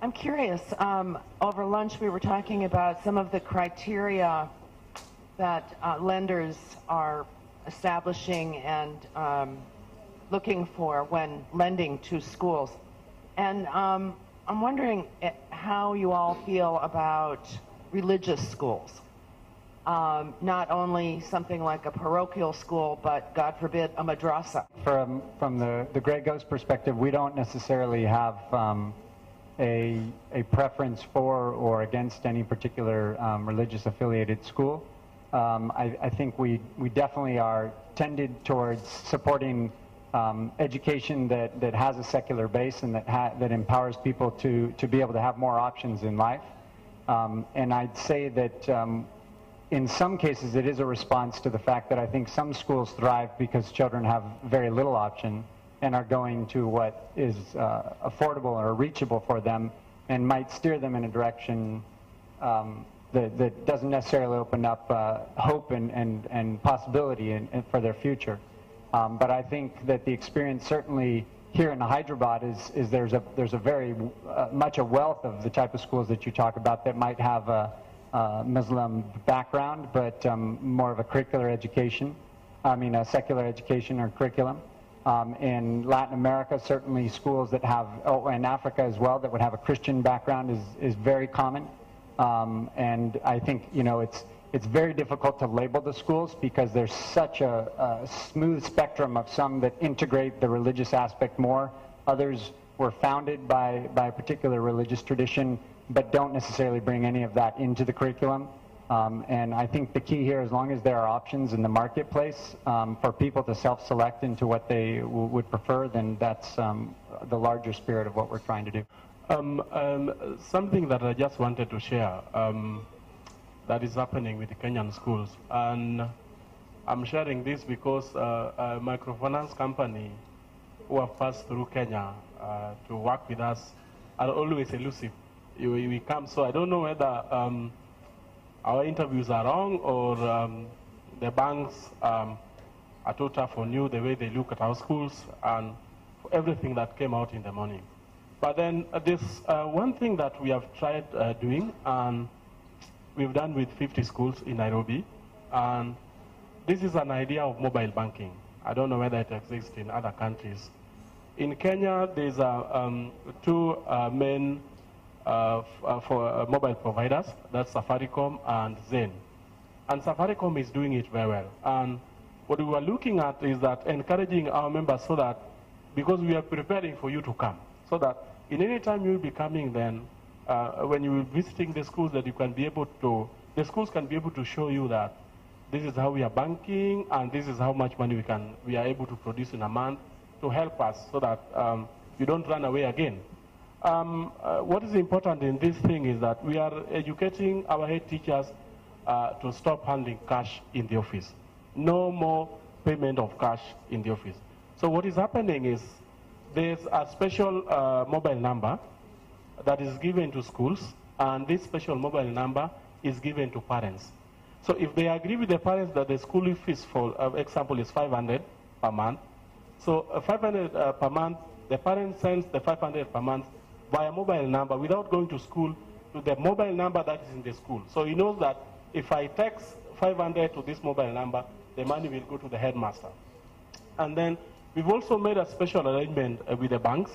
I'm curious, over lunch we were talking about some of the criteria that lenders are establishing and looking for when lending to schools. And I'm wondering how you all feel about religious schools. Not only something like a parochial school, but God forbid, a madrasa. From the Grey Ghost perspective, we don't necessarily have a preference for or against any particular religious affiliated school. I think we definitely are tended towards supporting education that has a secular base and that empowers people to be able to have more options in life. And I'd say that in some cases it is a response to the fact that I think some schools thrive because children have very little option and are going to what is affordable or reachable for them and might steer them in a direction that doesn't necessarily open up hope and possibility for their future. But I think that the experience certainly here in Hyderabad is there's a very much a wealth of the type of schools that you talk about that might have a Muslim background, but more of a curricular education. I mean, a secular education or curriculum. In Latin America, certainly schools that have, in Africa as well, that would have a Christian background is very common. And I think, you know, it's very difficult to label the schools because there's such a smooth spectrum of some that integrate the religious aspect more. Others were founded by a particular religious tradition but don't necessarily bring any of that into the curriculum. And I think the key here, as long as there are options in the marketplace for people to self-select into what they would prefer, then that's the larger spirit of what we're trying to do. Something that I just wanted to share that is happening with the Kenyan schools. And I'm sharing this because a microfinance company who have passed through Kenya to work with us are always elusive. We come, so I don't know whether our interviews are wrong or the banks are too tough on you, the way they look at our schools and everything that came out in the morning. But then this one thing that we have tried doing, and we've done with 50 schools in Nairobi, and this is an idea of mobile banking. I don't know whether it exists in other countries. In Kenya, there's two main for mobile providers, that's Safaricom and Zen. And Safaricom is doing it very well. And what we were looking at is that encouraging our members so that, because we are preparing for you to come, so that in any time you will be coming, then when you will be visiting the schools, that you can be able to, the schools can be able to show you that this is how we are banking and this is how much money we are able to produce in a month to help us so that you don't run away again. What is important in this thing is that we are educating our head teachers to stop handling cash in the office. No more payment of cash in the office. So what is happening is there's a special mobile number that is given to schools, and this special mobile number is given to parents. So if they agree with the parents that the school fees, for example, is 500 per month, so 500 per month, the parent sends the 500 per month via mobile number without going to school to the mobile number that is in the school. So he knows that if I text 500 to this mobile number, the money will go to the headmaster. And then we've also made a special arrangement with the banks,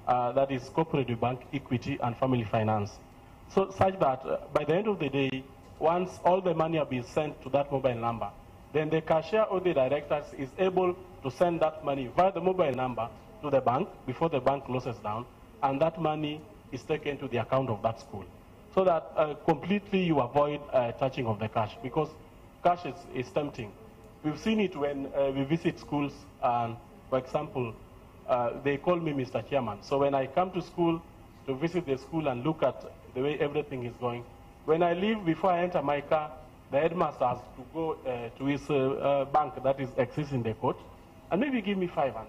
that is Cooperative Bank, Equity, and Family Finance. So such that by the end of the day, once all the money has been sent to that mobile number, then the cashier or the director is able to send that money via the mobile number to the bank before the bank closes down, and that money is taken to the account of that school. So that completely you avoid touching of the cash, because cash is tempting. We've seen it when we visit schools, and for example, they call me Mr. Chairman. So when I come to school to visit the school and look at the way everything is going, when I leave, before I enter my car, the headmaster has to go to his bank that exists in the court, and maybe give me 500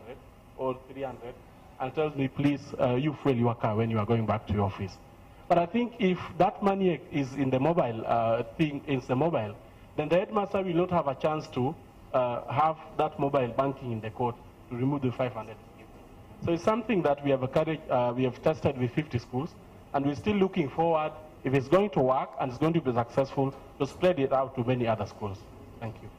or 300, and tells me, please, you fuel your car when you are going back to your office. But I think if that money is in the mobile then the headmaster will not have a chance to have that mobile banking in the court to remove the 500. So it's something that we have tested with 50 schools, And we're still looking forward, if it's going to work and it's going to be successful, to spread it out to many other schools. Thank you.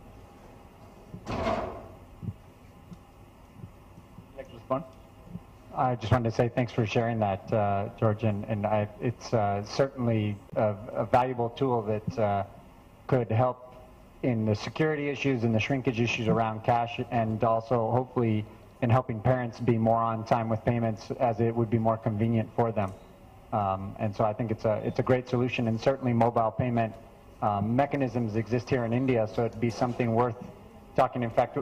Next respond. I just wanted to say thanks for sharing that, George, and it's certainly a valuable tool that could help in the security issues and the shrinkage issues around cash, and also hopefully in helping parents be more on time with payments, as it would be more convenient for them. And so I think it's a great solution, and certainly mobile payment mechanisms exist here in India, so it'd be something worth talking. In fact,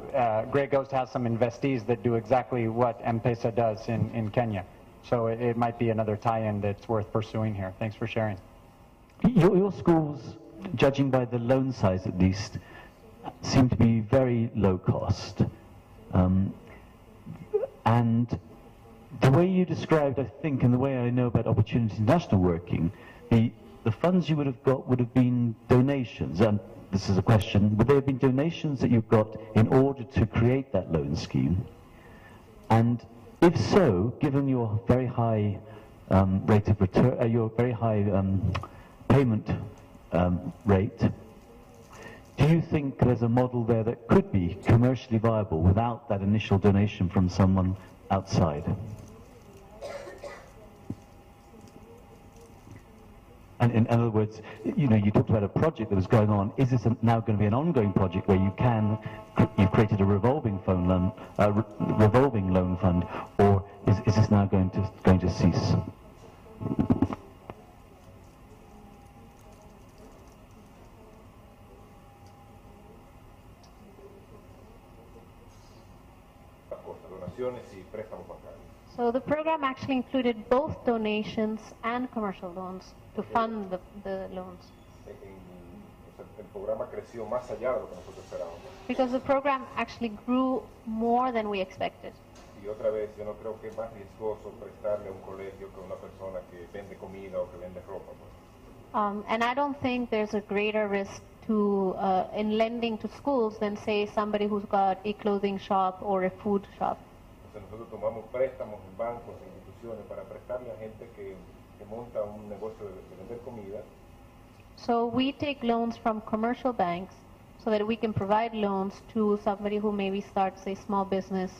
Grey Ghost has some investees that do exactly what M-Pesa does in Kenya. So it might be another tie-in that's worth pursuing here. Thanks for sharing. Your schools, judging by the loan size at least, seem to be very low cost. And the way you described, I think, and the way I know about Opportunity International working, the funds you would have got would have been donations. And this is a question, would there have been donations that you got in order to create that loan scheme? And if so, given your very high rate of return, your very high payment rate, do you think there's a model there that could be commercially viable without that initial donation from someone outside? And in other words, you know, you talked about a project that was going on. Is this now going to be an ongoing project where you've created a revolving loan fund, or is this now going to cease? So the program actually included both donations and commercial loans to fund the loans. Because the program actually grew more than we expected. And I don't think there's a greater risk in lending to schools than, say, somebody who's got a clothing shop or a food shop. Nosotros tomamos préstamos en bancos e instituciones para prestarle a gente que monta un negocio de vender comida. So we take loans from commercial banks so that we can provide loans to somebody who maybe starts a small business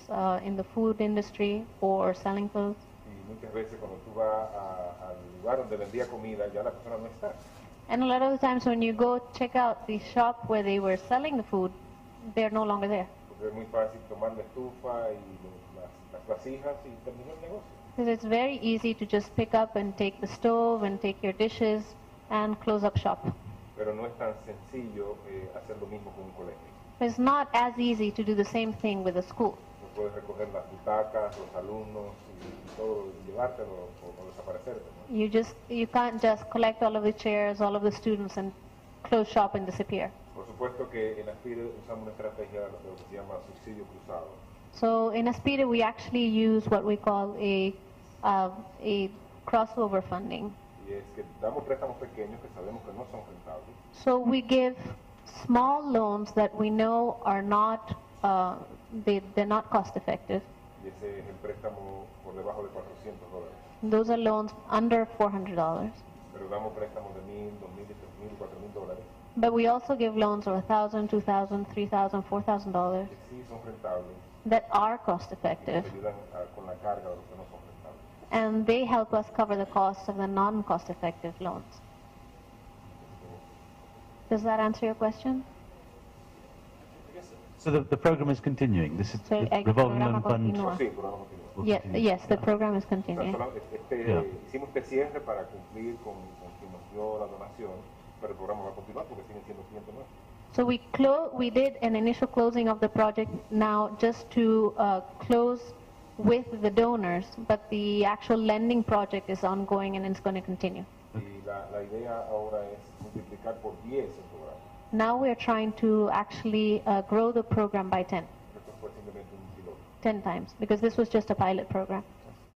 in the food industry or selling clothes. Y muchas veces cuando tú vas al lugar donde vendía comida, ya la persona no está. And a lot of the times when you go check out the shop where they were selling the food, they're no longer there. Porque es muy fácil tomar la estufa y las vasijas y terminó el negocio. Because it's very easy to just pick up and take the stove and take your dishes and close up shop. Pero no es tan sencillo hacer lo mismo con un colegio. It's not as easy to do the same thing with a school. No puedes recoger las butacas, los alumnos y todo, y llevártelo o desaparecerte, ¿no? You can't just collect all of the chairs, all of the students, and close shop and disappear. Por supuesto que en ASPIRE usamos una estrategia de lo que se llama subsidio cruzado. So in ASPIRE we actually use what we call a crossover funding. Y es que damos préstamos pequeños que sabemos que no son rentables. So we give small loans that we know are not they're not cost effective. Y ese es el préstamo por debajo de $400. Those are loans under $400. Pero damos préstamos de $1,000, $2,000, $3,000, $4,000. But we also give loans of $1,000, $2,000, $3,000, $4,000 Que sí son rentables. that are cost effective, Que ayudan con la carga de los que no son rentables. and they help us cover the costs of the non-cost effective loans. Does that answer your question? So the program is continuing. This is So, the revolving loan fund. continúa. Sí, pero no continúa. Yes, the program is O sea, continuing. hicimos este cierre para cumplir con quien nos dio la donación, pero el programa va a continuar porque siguen siendo clientes nuestros. So we did an initial closing of the project now just to close with the donors, but the actual lending project is ongoing and it's going to continue. Y la idea ahora es multiplicar por 10 el programa. Now we're trying to actually grow the program by 10. Esto fue simplemente un piloto. 10 times, because this was just a pilot program.